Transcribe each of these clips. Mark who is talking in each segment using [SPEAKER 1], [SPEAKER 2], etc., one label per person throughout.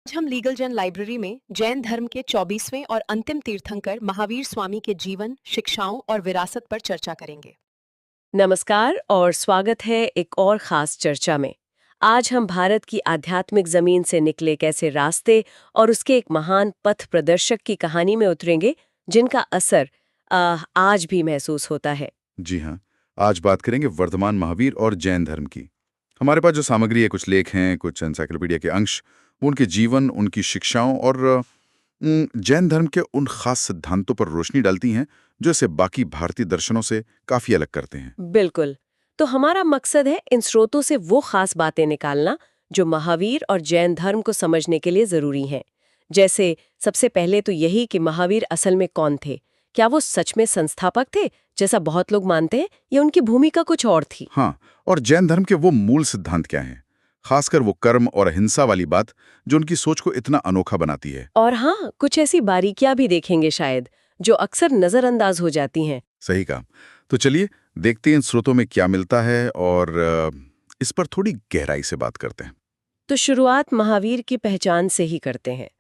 [SPEAKER 1] आज हम लीगल जन लाइब्रेरी में जैन धर्म के 24वें और अंतिम तीर्थंकर महावीर स्वामी के जीवन, शिक्षाओं और विरासत पर चर्चा करेंगे।
[SPEAKER 2] नमस्कार और स्वागत है एक और खास चर्चा में। आज हम भारत की आध्यात्मिक जमीन से निकले कैसे रास्ते और उसके एक महान पथ प्रदर्शक की कहानी में उतरेंगे जिनका असर आज भी महसूस होता है।
[SPEAKER 3] जी हाँ। आज बात करेंगे वर्धमान महावीर और जैन धर्म की। हमारे पास जो सामग्री है, कुछ लेख हैं, कुछ एनसाइक्लोपीडिया के अंश, वो उनके जीवन, उनकी शिक्षाओं और जैन धर्म के उन खास सिद्धांतों पर रोशनी डालती हैं जो इसे बाकी भारतीय दर्शनों से काफी अलग करते हैं।
[SPEAKER 2] बिल्कुल। तो हमारा मकसद है इन स्रोतों से वो खास बातें निकालना जो महावीर और जैन धर्म को समझने के लिए जरूरी हैं। जैसे सबसे पहले तो यही कि महावीर असल में कौन थे। क्या वो सच में संस्थापक थे जैसा बहुत लोग मानते हैं, या उनकी भूमिका कुछ और थी?
[SPEAKER 3] हाँ, और जैन धर्म के वो मूल सिद्धांत क्या हैं, खासकर वो कर्म और अहिंसा वाली बात जो उनकी सोच को इतना अनोखा बनाती है।
[SPEAKER 2] और हाँ, कुछ ऐसी बारीकियां भी देखेंगे शायद जो अक्सर नजरअंदाज हो जाती हैं।
[SPEAKER 3] सही कहा। तो चलिए देखते हैं इन स्रोतों में क्या मिलता है और इस पर थोड़ी गहराई से बात करते हैं।
[SPEAKER 2] तो शुरुआत महावीर की पहचान से ही करते हैं।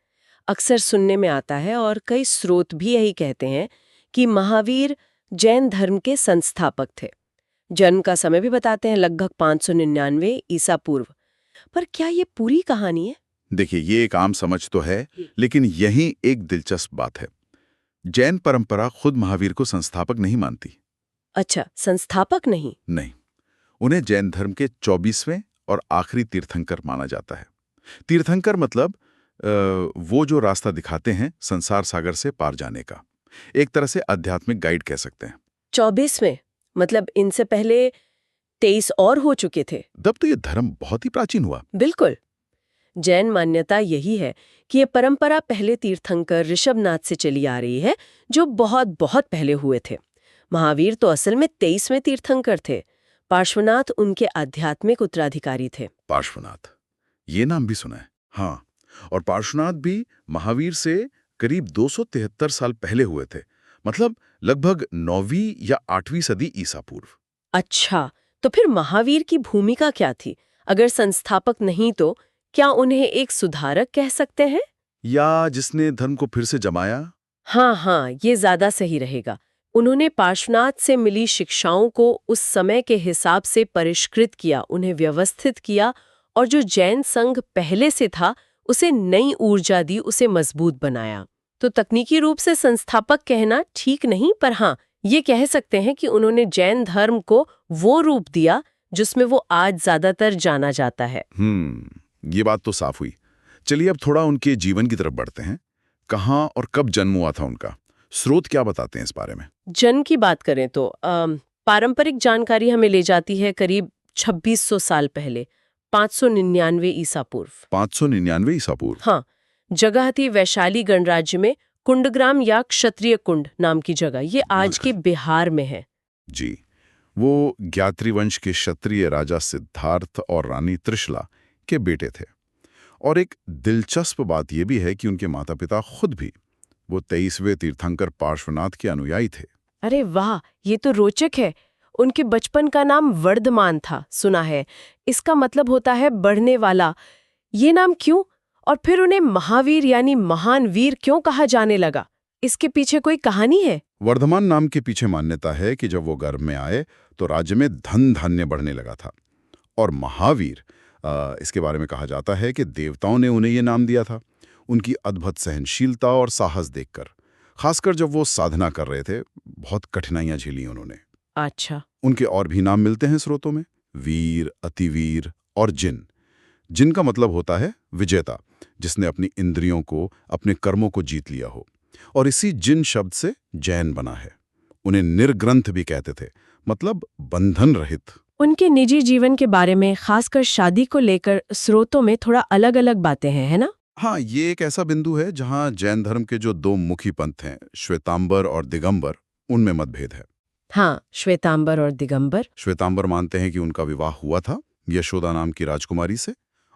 [SPEAKER 2] अक्सर सुनने में आता है और कई स्रोत भी यही कहते हैं कि महावीर जैन धर्म के संस्थापक थे। जन्म का समय भी बताते हैं लगभग 599 ईसा पूर्व। पर क्या ये पूरी कहानी है?
[SPEAKER 3] देखिए, ये एक आम समझ तो है, लेकिन यही एक दिलचस्प बात है। जैन परंपरा खुद महावीर को संस्थापक नहीं मानती।
[SPEAKER 2] अच्छा, संस्थापक नहीं?
[SPEAKER 3] नहीं, उन्हें जैन धर्म के 24वें और आखिरी तीर्थंकर माना जाता है। तीर्थंकर मतलब वो जो रास्ता दिखाते हैं संसार सागर से पार जाने का। एक तरह से आध्यात्मिक गाइड कह सकते हैं।
[SPEAKER 2] 24वें मतलब इनसे पहले 23 और हो चुके थे।
[SPEAKER 3] तब तो ये धर्म बहुत ही प्राचीन हुआ।
[SPEAKER 2] बिल्कुल। जैन मान्यता यही है कि ये परंपरा पहले तीर्थंकर ऋषभनाथ से चली आ रही है, जो बहुत बहुत पहले हुए थे। महावीर तो असल में 23वें तीर्थंकर थे। पार्श्वनाथ उनके आध्यात्मिक उत्तराधिकारी थे।
[SPEAKER 3] पार्श्वनाथ, ये नाम भी सुना है। हाँ, और पार्श्वनाथ भी महावीर से करीब 273 साल पहले हुए थे, मतलब लगभग 9वीं या 8वीं सदी ईसा पूर्व।
[SPEAKER 2] अच्छा, तो फिर महावीर की भूमिका क्या थी? अगर संस्थापक नहीं तो क्या उन्हें एक सुधारक कह सकते हैं?
[SPEAKER 3] या जिसने धर्म को फिर से जमाया।
[SPEAKER 2] हाँ, ये ज्यादा सही रहेगा। उन्होंने पार्श्वनाथ से मिली शिक्षाओं को उस समय के हिसाब से परिष्कृत किया, उन्हें व्यवस्थित किया, और जो जैन संघ पहले से था उसे नई ऊर्जा दी, उसे मजबूत बनाया। तो तकनीकी रूप से संस्थापक कहना ठीक नहीं, पर हाँ, ये कह सकते हैं कि उन्होंने जैन धर्म को वो रूप दिया जिसमें वो आज ज्यादातर जाना जाता है।
[SPEAKER 3] ये बात तो साफ हुई। चलिए अब थोड़ा उनके जीवन की तरफ बढ़ते हैं। कहाँ और कब जन्म हुआ था उनका? स्रोत क्या बताते हैं इस बारे में?
[SPEAKER 2] जन्म की बात करें तो पारंपरिक जानकारी हमें ले जाती है करीब 2600 साल पहले, 599 ईसा पूर्व।
[SPEAKER 3] 599 ईसा पूर्व।
[SPEAKER 2] हाँ, जगह थी वैशाली गणराज्य में कुंडग्राम या क्षत्रिय कुंड नाम की जगह। ये आज के बिहार में है।
[SPEAKER 3] जी, वो ज्ञात्री वंश के क्षत्रिय राजा सिद्धार्थ और रानी त्रिशला के बेटे थे। और एक दिलचस्प बात यह भी है कि उनके माता पिता खुद भी वो 23वें तीर्थंकर पार्श्वनाथ के अनुयायी थे।
[SPEAKER 2] अरे वाह, ये तो रोचक है। उनके बचपन का नाम वर्धमान था, सुना है। इसका मतलब होता है बढ़ने वाला। ये नाम क्यों? और फिर उन्हें महावीर यानी महान वीर क्यों कहा जाने लगा? इसके पीछे कोई कहानी है?
[SPEAKER 3] वर्धमान नाम के पीछे मान्यता है कि जब वो गर्भ में आए तो राज्य में धन धान्य बढ़ने लगा था। और महावीर, इसके बारे में कहा जाता है कि देवताओं ने उन्हें ये नाम दिया था उनकी अद्भुत सहनशीलता और साहस देखकर। खासकर जब वो साधना कर रहे थे, बहुत कठिनाइयां झेली उन्होंने।
[SPEAKER 2] अच्छा।
[SPEAKER 3] उनके और भी नाम मिलते हैं स्रोतों में, वीर, अतिवीर और जिन। जिन का मतलब होता है विजेता, जिसने अपनी इंद्रियों को, अपने कर्मों को जीत लिया हो। और इसी जिन शब्द से जैन बना है। उन्हें निर्ग्रंथ भी कहते थे, मतलब बंधन रहित।
[SPEAKER 2] उनके निजी जीवन के बारे में, खासकर शादी को लेकर स्रोतों में थोड़ा अलग अलग बातें हैं, है ना?
[SPEAKER 3] हाँ, ये एक ऐसा बिंदु है जहां जैन धर्म के जो दो मुखी पंथ हैं, श्वेतांबर और दिगंबर, उनमें मतभेद है।
[SPEAKER 2] हाँ, श्वेतांबर और दिगंबर।
[SPEAKER 3] श्वेतांबर मानते हैं कि उनका विवाह हुआ था यशोदा नाम की राजकुमारी से,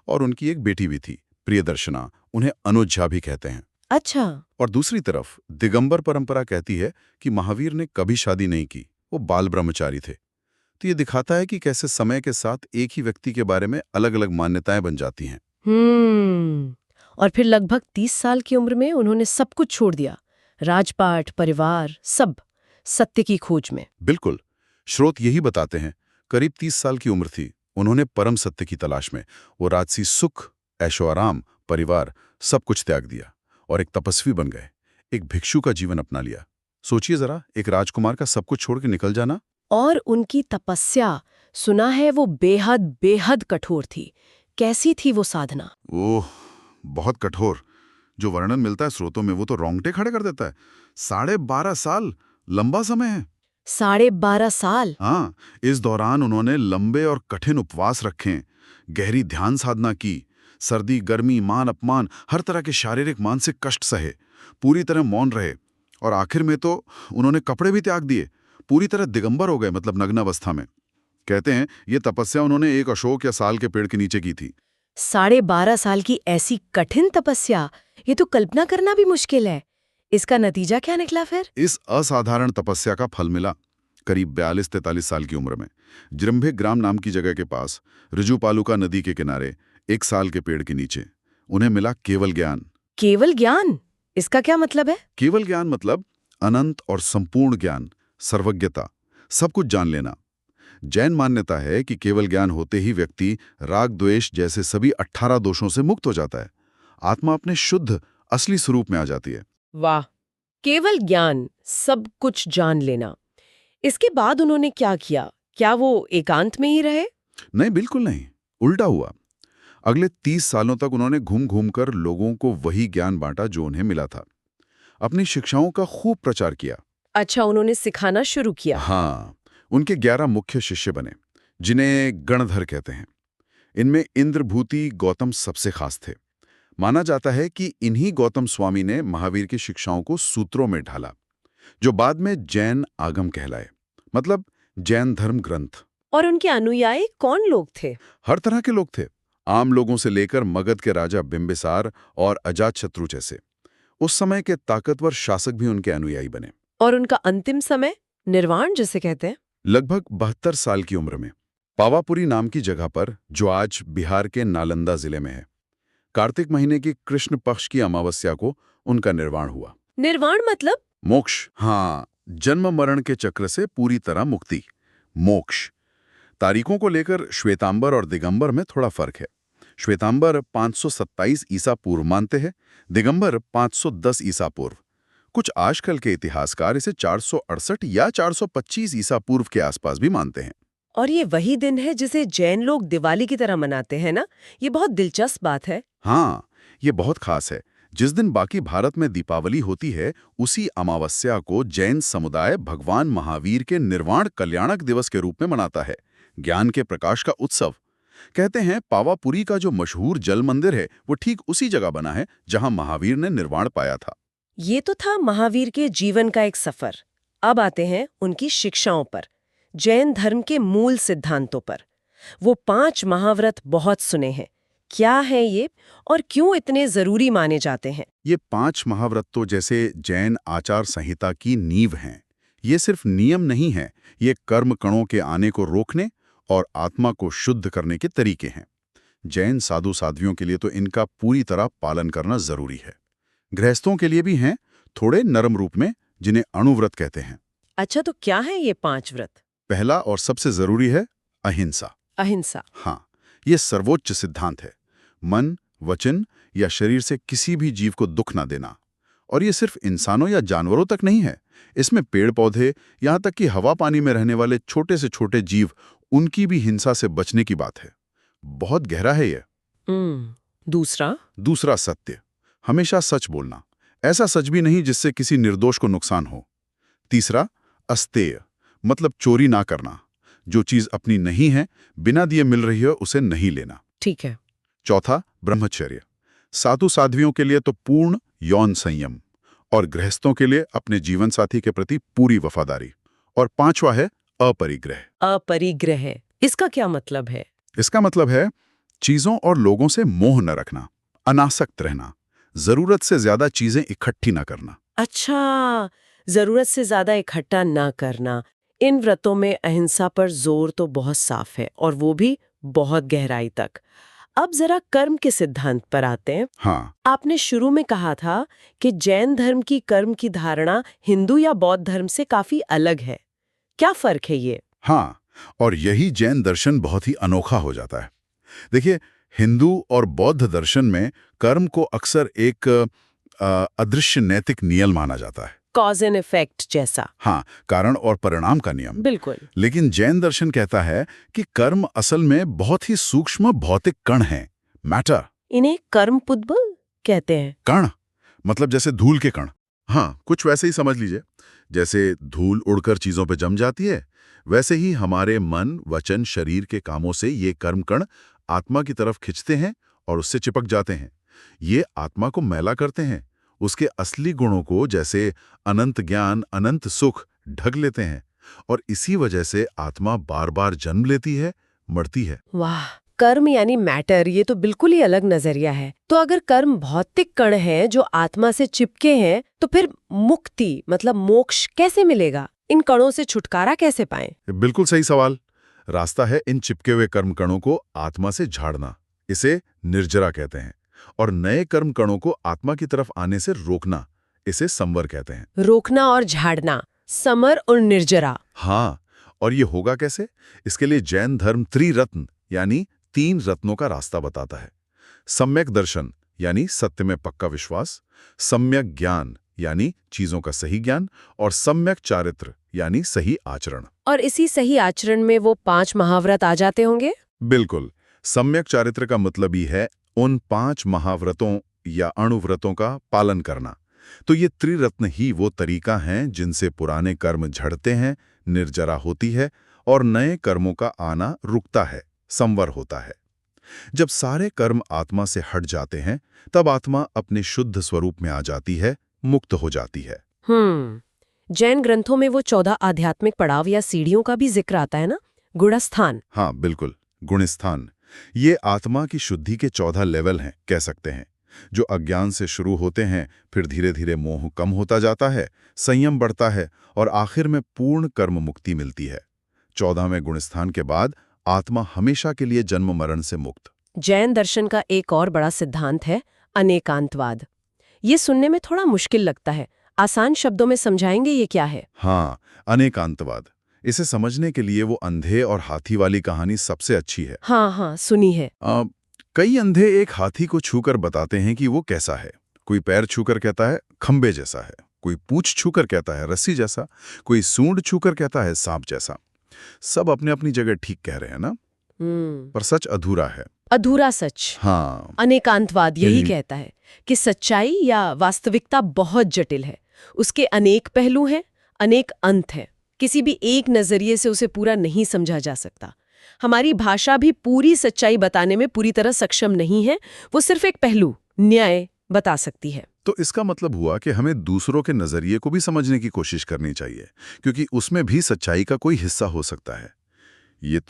[SPEAKER 3] और उनकी एक बेटी भी थी, प्रियदर्शना। उन्हें अनुज्जा भी कहते हैं।
[SPEAKER 2] अच्छा।
[SPEAKER 3] और दूसरी तरफ दिगंबर परंपरा कहती है कि महावीर ने कभी शादी नहीं की, वो बाल ब्रह्मचारी थे। तो ये दिखाता है कि कैसे समय के साथ एक ही व्यक्ति के बारे में अलग अलग मान्यताएं बन जाती हैं।
[SPEAKER 2] और फिर लगभग 30 साल की उम्र में उन्होंने सब कुछ छोड़ दिया, राजपाट, परिवार, सब, सत्य की खोज में।
[SPEAKER 3] बिल्कुल। स्रोत यही बताते हैं। करीब 30 साल की उम्र थी। उन्होंने परम सत्य की तलाश में वो राजसी सुख, ऐशो आराम, परिवार, सब कुछ त्याग दिया और एक तपस्वी बन गए। एक भिक्षु का जीवन अपना लिया। सोचिए जरा, एक राजकुमार का सब कुछ छोड़ के निकल जाना।
[SPEAKER 2] और उनकी तपस्या, सुना है वो बेहद बेहद कठोर थी। कैसी थी वो साधना?
[SPEAKER 3] ओह, बहुत कठोर। जो वर्णन मिलता है स्रोतों में वो तो रोंगटे खड़े कर देता है। 12.5 साल लंबा समय है।
[SPEAKER 2] 12.5 साल?
[SPEAKER 3] हाँ, इस दौरान उन्होंने लंबे और कठिन उपवास रखे, गहरी ध्यान साधना की, सर्दी, गर्मी, मान अपमान, हर तरह के शारीरिक मानसिक कष्ट सहे, पूरी तरह मौन रहे और आखिर में तो उन्होंने कपड़े भी त्याग दिए, पूरी तरह दिगंबर हो गए, मतलब नग्न अवस्था में। कहते हैं ये तपस्या उन्होंने एक अशोक या साल के पेड़ के नीचे की थी।
[SPEAKER 2] 12.5 साल की ऐसी कठिन तपस्या, ये तो कल्पना करना भी मुश्किल है। इसका नतीजा क्या निकला फिर?
[SPEAKER 3] इस असाधारण तपस्या का फल मिला। करीब 42-43 साल की उम्र में जृंभिक ग्राम नाम की जगह के पास, ऋजुपालुका नदी के किनारे, एक साल के पेड़ के नीचे उन्हें मिला केवल ज्ञान।
[SPEAKER 2] केवल ज्ञान? इसका क्या मतलब है?
[SPEAKER 3] केवल ज्ञान मतलब अनंत और संपूर्ण ज्ञान, सर्वज्ञता, सब कुछ जान लेना। जैन मान्यता है कि केवल ज्ञान होते ही व्यक्ति राग द्वेष जैसे सभी 18 दोषों से मुक्त हो जाता है। आत्मा अपने शुद्ध असली स्वरूप में आ जाती है।
[SPEAKER 2] वाह, केवल ज्ञान, सब कुछ जान लेना। इसके बाद उन्होंने क्या किया? क्या वो एकांत में ही रहे?
[SPEAKER 3] नहीं, बिल्कुल नहीं, उल्टा हुआ। अगले 30 सालों तक उन्होंने घूम घूम कर लोगों को वही ज्ञान बांटा जो उन्हें मिला था। अपनी शिक्षाओं का खूब प्रचार किया।
[SPEAKER 2] अच्छा, उन्होंने सिखाना शुरू किया।
[SPEAKER 3] हाँ, उनके 11 मुख्य शिष्य बने, जिन्हें गणधर कहते हैं। इनमें इंद्रभूति गौतम सबसे खास थे। माना जाता है कि इन्हीं गौतम स्वामी ने महावीर की शिक्षाओं को सूत्रों में ढाला, जो बाद में जैन आगम कहलाए, मतलब जैन धर्म ग्रंथ।
[SPEAKER 2] और उनके अनुयायी कौन लोग थे?
[SPEAKER 3] हर तरह के लोग थे, आम लोगों से लेकर मगध के राजा बिंबिसार और अजातशत्रु जैसे। उस समय के ताकतवर शासक भी उनके अनुयायी बने।
[SPEAKER 2] और उनका अंतिम समय, निर्वाण जिसे कहते हैं?
[SPEAKER 3] लगभग 72 साल की उम्र में पावापुरी नाम की जगह पर, जो आज बिहार के नालंदा जिले में है, कार्तिक महीने की कृष्ण पक्ष की अमावस्या को उनका निर्वाण हुआ।
[SPEAKER 2] निर्वाण मतलब?
[SPEAKER 3] मोक्ष। हाँ, जन्म मरण के चक्र से पूरी तरह मुक्ति, मोक्ष। तारीखों को लेकर श्वेतांबर और दिगंबर में थोड़ा फर्क है। श्वेतांबर 527 ईसा पूर्व मानते हैं, दिगंबर 510 ईसा पूर्व। कुछ आजकल के इतिहासकार इसे 468 या 425 ईसा पूर्व के आसपास भी मानते हैं।
[SPEAKER 2] और ये वही दिन है जिसे जैन लोग दिवाली की तरह मनाते हैं ना? ये बहुत दिलचस्प बात है।
[SPEAKER 3] हाँ, ये बहुत खास है। जिस दिन बाकी भारत में दीपावली होती है, उसी अमावस्या को जैन समुदाय भगवान महावीर के निर्वाण कल्याणक दिवस के रूप में मनाता है, ज्ञान के प्रकाश का उत्सव। कहते हैं पावापुरी का जो मशहूर जल मंदिर है वो ठीक उसी जगह बना है जहां महावीर ने निर्वाण पाया था।
[SPEAKER 2] ये तो था महावीर के जीवन का एक सफर। अब आते हैं उनकी शिक्षाओं पर, जैन धर्म के मूल सिद्धांतों पर। वो 5 महाव्रत बहुत सुने हैं। क्या है ये और क्यों इतने जरूरी माने जाते हैं?
[SPEAKER 3] ये 5 महाव्रत तो जैसे जैन आचार संहिता की नींव हैं। ये सिर्फ नियम नहीं है, ये कर्म कणों के आने को रोकने और आत्मा को शुद्ध करने के तरीके हैं। जैन साधु साध्वियों के लिए तो इनका पूरी तरह पालन करना जरूरी है। गृहस्थों के लिए भी हैं, थोड़े नरम रूप में, जिन्हें अणुव्रत कहते हैं।
[SPEAKER 2] अच्छा, तो क्या है ये 5 व्रत?
[SPEAKER 3] पहला और सबसे जरूरी है अहिंसा।
[SPEAKER 2] अहिंसा।
[SPEAKER 3] हाँ, ये सर्वोच्च सिद्धांत है। मन, वचन या शरीर से किसी भी जीव को दुख ना देना। और ये सिर्फ इंसानों या जानवरों तक नहीं है, इसमें पेड़ पौधे, यहाँ तक कि हवा पानी में रहने वाले छोटे से छोटे जीव, उनकी भी हिंसा से बचने की बात है। बहुत गहरा है ये। दूसरा सत्य, हमेशा सच बोलना, ऐसा सच भी नहीं जिससे किसी निर्दोष को नुकसान हो। तीसरा अस्तेय, मतलब चोरी ना करना, जो चीज अपनी नहीं है, बिना दिए मिल रही है उसे नहीं लेना।
[SPEAKER 2] ठीक है।
[SPEAKER 3] चौथा ब्रह्मचर्य, साधु साध्वियों के लिए तो पूर्ण यौन संयम, और गृहस्थों के लिए अपने जीवन साथी के प्रति पूरी वफादारी। और 5वां है अपरिग्रह।
[SPEAKER 2] अपरिग्रह, इसका क्या मतलब है?
[SPEAKER 3] इसका मतलब है चीजों और लोगों से मोह न रखना, अनासक्त रहना, जरूरत से ज्यादा चीजें इकट्ठी न करना।
[SPEAKER 2] अच्छा, जरूरत से ज्यादा इकट्ठा ना करना। इन व्रतों में अहिंसा पर जोर तो बहुत साफ है, और वो भी बहुत गहराई तक। अब जरा कर्म के सिद्धांत पर आते हैं।
[SPEAKER 3] हाँ,
[SPEAKER 2] आपने शुरू में कहा था कि जैन धर्म की कर्म की धारणा हिंदू या बौद्ध धर्म से काफी अलग है। क्या फर्क है ये?
[SPEAKER 3] हाँ, और यही जैन दर्शन बहुत ही अनोखा हो जाता है। देखिए, हिंदू और बौद्ध दर्शन में कर्म को अक्सर एक अदृश्य नैतिक नियम माना जाता है।
[SPEAKER 2] कॉज एंड इफेक्ट जैसा।
[SPEAKER 3] हाँ, कारण और परिणाम का नियम।
[SPEAKER 2] बिल्कुल।
[SPEAKER 3] लेकिन जैन दर्शन कहता है कि कर्म असल में बहुत ही सूक्ष्म भौतिक कण हैं, मैटर।
[SPEAKER 2] इन्हें कर्म पुद्बल कहते हैं।
[SPEAKER 3] कण मतलब जैसे धूल के कण। हाँ, कुछ वैसे ही समझ लीजिए। जैसे धूल उड़कर चीजों पे जम जाती है, वैसे ही हमारे मन, वचन, शरीर के कामों से ये कर्म कण आत्मा की तरफ खिंचते हैं और उससे चिपक जाते हैं। ये आत्मा को मैला करते हैं, उसके असली गुणों को, जैसे अनंत ज्ञान, अनंत सुख, ढक लेते हैं। और इसी वजह से आत्मा बार बार जन्म लेती है, मरती है।
[SPEAKER 2] वाह, कर्म यानी मैटर, ये तो बिल्कुल ही अलग नजरिया है। तो अगर कर्म भौतिक कण है जो आत्मा से चिपके हैं, तो फिर मुक्ति मतलब मोक्ष कैसे मिलेगा? इन कणों से छुटकारा कैसे पाएं?
[SPEAKER 3] बिल्कुल सही सवाल। रास्ता है इन चिपके हुए कर्म कणों को आत्मा से झाड़ना, इसे निर्जरा कहते हैं। और नए कर्म कणों को आत्मा की तरफ आने से रोकना, इसे संवर कहते हैं।
[SPEAKER 2] रोकना और झाड़ना, समर और निर्जरा।
[SPEAKER 3] हाँ, और ये होगा कैसे? इसके लिए जैन धर्म त्रिरत्न यानी 3 रत्नों का रास्ता बताता है। सम्यक दर्शन यानी सत्य में पक्का विश्वास, सम्यक ज्ञान यानी चीजों का सही ज्ञान, और सम्यक चारित्र यानी सही आचरण।
[SPEAKER 2] और इसी सही आचरण में वो 5 महाव्रत आ जाते होंगे?
[SPEAKER 3] बिल्कुल। सम्यक चारित्र का मतलब ही है उन 5 महाव्रतों या अणुव्रतों का पालन करना। तो ये त्रिरत्न ही वो तरीका हैं जिनसे पुराने कर्म झड़ते हैं, निर्जरा होती है और नए कर्मों का आना रुकता है, संवर होता है। जब सारे कर्म आत्मा से हट जाते हैं, तब आत्मा अपने शुद्ध स्वरूप में आ जाती है, मुक्त हो जाती है।
[SPEAKER 2] जैन ग्रंथों में वो 14 आध्यात्मिक पड़ाव या सीढ़ियों का भी जिक्र आता है ना? गुणस्थान।
[SPEAKER 3] हाँ, बिल्कुल, गुणस्थान। ये आत्मा की शुद्धि के 14 लेवल हैं, कह सकते हैं, जो अज्ञान से शुरू होते हैं, फिर धीरे धीरे मोह कम होता जाता है, संयम बढ़ता है और आखिर में पूर्ण कर्म मुक्ति मिलती है। 14वें गुणस्थान के बाद आत्मा हमेशा के लिए जन्म मरण से मुक्त।
[SPEAKER 2] जैन दर्शन का एक और बड़ा सिद्धांत है अनेकांतवाद। ये सुनने में थोड़ा मुश्किल लगता है, आसान शब्दों में समझाएंगे ये क्या है?
[SPEAKER 3] हाँ, अनेकांतवाद। इसे समझने के लिए वो अंधे और हाथी वाली कहानी सबसे अच्छी है।
[SPEAKER 2] हाँ, सुनी है।
[SPEAKER 3] कई अंधे एक हाथी को छूकर बताते हैं कि वो कैसा है। कोई पैर छूकर कहता है खंबे जैसा है, कोई पूंछ छूकर कहता है रस्सी जैसा, कोई सूंड छूकर कहता है सांप जैसा। सब अपने अपनी जगह ठीक कह रहे हैं ना, पर सच अधूरा है।
[SPEAKER 2] अधूरा सच।
[SPEAKER 3] हाँ,
[SPEAKER 2] अनेकांतवाद यही कहता है कि सच्चाई या वास्तविकता बहुत जटिल है, उसके अनेक पहलू हैं, अनेक अंत हैं। किसी भी एक नजरिए से उसे पूरा नहीं समझा जा सकता। हमारी भाषा भी पूरी सच्चाई बताने में पूरी तरह सक्षम नहीं है, वो सिर्फ एक पहलू, न्याय, बता सकती है।
[SPEAKER 3] तो इसका मतलब हुआ कि हमें दूसरों के नजरिए को भी समझने की कोशिश करनी चाहिए, क्योंकि उसमें भी सच्चाई का कोई हिस्सा हो सकता है। ये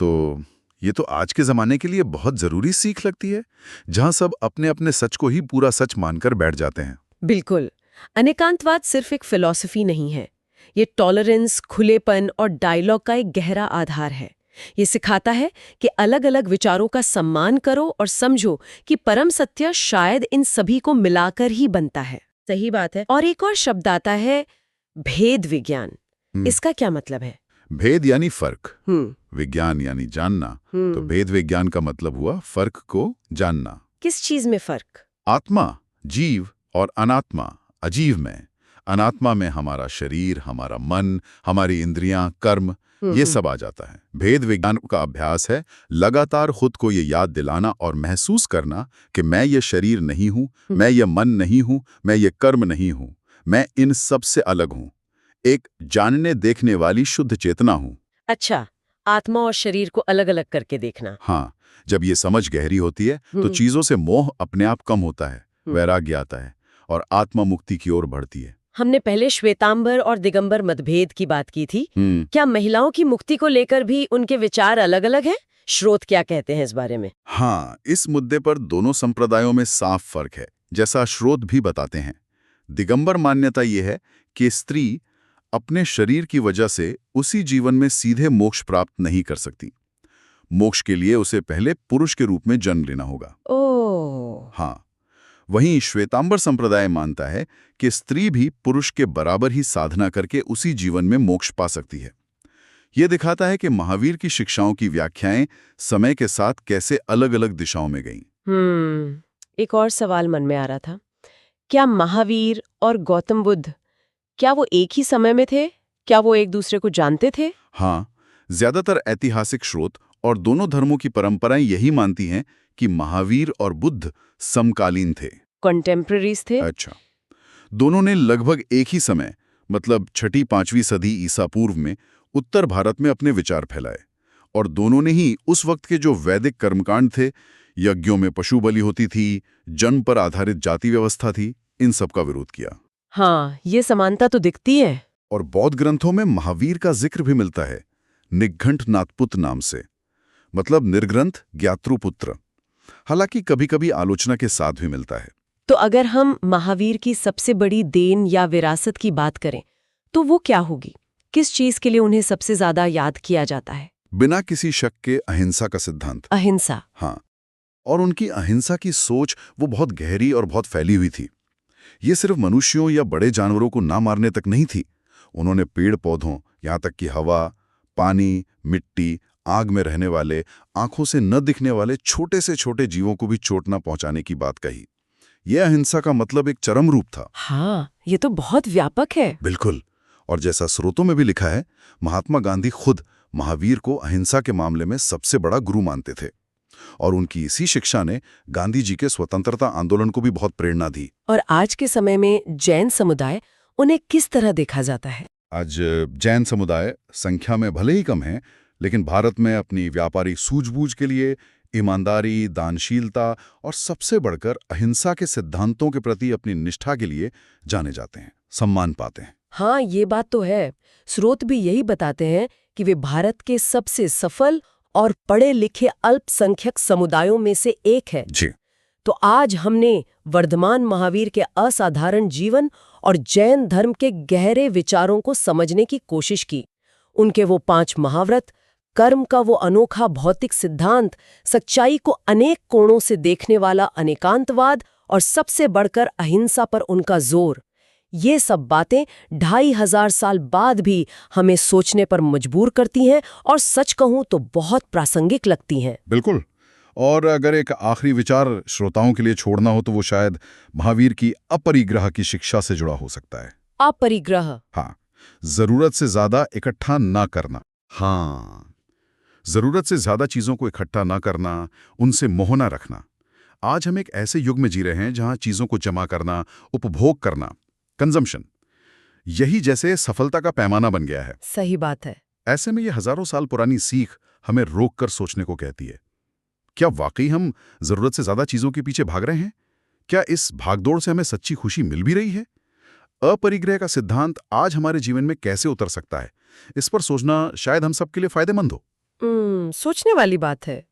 [SPEAKER 3] तो आज के जमाने के लिए बहुत जरूरी सीख लगती है, जहां सब अपने अपने सच को ही पूरा सच मानकर बैठ जाते हैं।
[SPEAKER 2] बिल्कुल। अनेकांतवाद सिर्फ एक फिलॉसफी नहीं है, ये टॉलरेंस, खुलेपन और डायलॉग का एक गहरा आधार है। ये सिखाता है कि अलग अलग विचारों का सम्मान करो और समझो कि परम सत्य शायद इन सभी को मिलाकर ही बनता है। सही बात है। और एक और शब्द आता है भेद विज्ञान। इसका क्या मतलब है?
[SPEAKER 3] भेद यानी फर्क, विज्ञान यानी जानना। तो भेद विज्ञान का मतलब हुआ फर्क को जानना।
[SPEAKER 2] किस चीज में फर्क?
[SPEAKER 3] आत्मा, जीव, और अनात्मा, अजीव में। अनात्मा में हमारा शरीर, हमारा मन, हमारी इंद्रियां, कर्म, ये सब आ जाता है। भेद विज्ञान का अभ्यास है लगातार खुद को ये याद दिलाना और महसूस करना कि मैं ये शरीर नहीं हूं, मैं ये मन नहीं हूं, मैं ये कर्म नहीं हूं, मैं इन सब से अलग हूं, एक जानने देखने वाली शुद्ध चेतना हूं।
[SPEAKER 2] अच्छा, आत्मा और शरीर को अलग अलग करके देखना।
[SPEAKER 3] हाँ, जब ये समझ गहरी होती है तो चीजों से मोह अपने आप कम होता है, वैराग्य आता है और आत्मा मुक्ति की ओर बढ़ती है।
[SPEAKER 2] हमने पहले श्वेतांबर और दिगंबर मतभेद की बात की थी। क्या महिलाओं की मुक्ति को लेकर भी उनके विचार अलग अलग हैं? श्रोत क्या कहते हैं इस बारे में?
[SPEAKER 3] हाँ, इस मुद्दे पर दोनों संप्रदायों में साफ फर्क है, जैसा श्रोत भी बताते हैं। दिगंबर मान्यता ये है कि स्त्री अपने शरीर की वजह से उसी जीवन में सीधे मोक्ष प्राप्त नहीं कर सकती। मोक्ष के लिए उसे पहले पुरुष के रूप में जन्म लेना होगा।
[SPEAKER 2] ओह,
[SPEAKER 3] हाँ, वहीं श्वेतांबर संप्रदाय मानता है कि स्त्री भी पुरुष के बराबर ही साधना करके उसी जीवन में मोक्ष पा सकती है। ये दिखाता है कि महावीर की शिक्षाओं की व्याख्याएं समय के साथ कैसे अलग-अलग दिशाओं में गईं।
[SPEAKER 2] एक और सवाल मन में आ रहा था। क्या महावीर और गौतम बुद्ध, क्या वो एक ही समय में थे? क्या वो एक दूसरे को जानते थे?
[SPEAKER 3] हाँ, ज्यादातर ऐतिहासिक स्रोत और दोनों धर्मों की परंपराएं यही मानती हैं कि महावीर और बुद्ध समकालीन थे।
[SPEAKER 2] कॉन्टेम्पररीज थे?
[SPEAKER 3] अच्छा, दोनों ने लगभग एक ही समय, मतलब 6ठी-5वीं सदी ईसा पूर्व में उत्तर भारत में अपने विचार फैलाए, और दोनों ने ही उस वक्त के जो वैदिक कर्मकांड थे, यज्ञों में पशु बलि होती थी, जन्म पर आधारित जाति व्यवस्था थी, इन सब का विरोध किया।
[SPEAKER 2] हाँ, ये समानता तो दिखती है।
[SPEAKER 3] और बौद्ध ग्रंथों में महावीर का जिक्र भी मिलता है, निघंट नाथपुत नाम से, मतलब निर्ग्रंथ ज्ञातृपुत्र। हालांकि कभी-कभी आलोचना के साथ भी मिलता है।
[SPEAKER 2] तो अगर हम महावीर की सबसे बड़ी देन या विरासत की बात करें, तो वो क्या होगी? किस चीज के लिए उन्हें सबसे ज्यादा याद किया जाता है?
[SPEAKER 3] बिना किसी शक के अहिंसा का सिद्धांत।
[SPEAKER 2] अहिंसा।
[SPEAKER 3] हाँ, और उनकी अहिंसा की सोच वो बहुत गहरी और बहुत फैली हुई थी। ये सिर्फ मनुष्यों या बड़े जानवरों को ना मारने तक नहीं थी। उन्होंने पेड़ पौधों, यहाँ तक कि हवा, पानी, मिट्टी, आग में रहने वाले, आंखों से न दिखने वाले छोटे से छोटे जीवों को भी चोट न पहुंचाने की बात कही। यह अहिंसा का मतलब एक चरम रूप था।
[SPEAKER 2] हाँ, ये तो बहुत व्यापक है।
[SPEAKER 3] बिल्कुल। और जैसा स्रोतों में भी लिखा है, महात्मा गांधी खुद महावीर को अहिंसा के मामले में सबसे बड़ा गुरु मानते थे, और उनकी इसी शिक्षा ने गांधी जी के स्वतंत्रता आंदोलन को भी बहुत प्रेरणा दी।
[SPEAKER 2] और आज के समय में जैन समुदाय, उन्हें किस तरह देखा जाता है?
[SPEAKER 3] आज जैन समुदाय संख्या में भले ही कम है, लेकिन भारत में अपनी व्यापारिक सूझबूझ के लिए, ईमानदारी, दानशीलता और सबसे बढ़कर अहिंसा के सिद्धांतों के प्रति अपनी निष्ठा के लिए जाने जाते हैं, सम्मान पाते हैं।
[SPEAKER 2] हाँ, ये बात तो है। स्रोत भी यही बताते हैं कि वे भारत के सबसे सफल और पढ़े लिखे अल्पसंख्यक समुदायों में से एक है।
[SPEAKER 3] जी।
[SPEAKER 2] तो आज हमने वर्धमान महावीर के असाधारण जीवन और जैन धर्म के गहरे विचारों को समझने की कोशिश की। उनके वो 5 महाव्रत, कर्म का वो अनोखा भौतिक सिद्धांत, सच्चाई को अनेक कोणों से देखने वाला अनेकांतवाद और सबसे बढ़कर अहिंसा पर उनका जोर। ये सब बातें 2500 साल बाद भी हमें सोचने पर मजबूर करती हैं और सच कहूं तो बहुत प्रासंगिक लगती हैं।
[SPEAKER 3] बिल्कुल। और अगर एक आखिरी विचार श्रोताओं के लिए छोड़ना हो तो वो शायद महावीर की अपरिग्रह की शिक्षा से जुड़ा हो सकता है।
[SPEAKER 2] अपरिग्रह?
[SPEAKER 3] हाँ, जरूरत से ज्यादा इकट्ठा ना करना। हाँ, जरूरत से ज्यादा चीजों को इकट्ठा ना करना, उनसे मोह ना रखना। आज हम एक ऐसे युग में जी रहे हैं जहां चीजों को जमा करना, उपभोग करना, कंजम्पशन, यही जैसे सफलता का पैमाना बन गया है।
[SPEAKER 2] सही बात है।
[SPEAKER 3] ऐसे में यह हजारों साल पुरानी सीख हमें रोक कर सोचने को कहती है, क्या वाकई हम जरूरत से ज्यादा चीजों के पीछे भाग रहे हैं? क्या इस भागदौड़ से हमें सच्ची खुशी मिल भी रही है? अपरिग्रह का सिद्धांत आज हमारे जीवन में कैसे उतर सकता है? इस पर सोचना शायद हम सबके लिए फायदेमंद हो।
[SPEAKER 2] सोचने वाली बात है।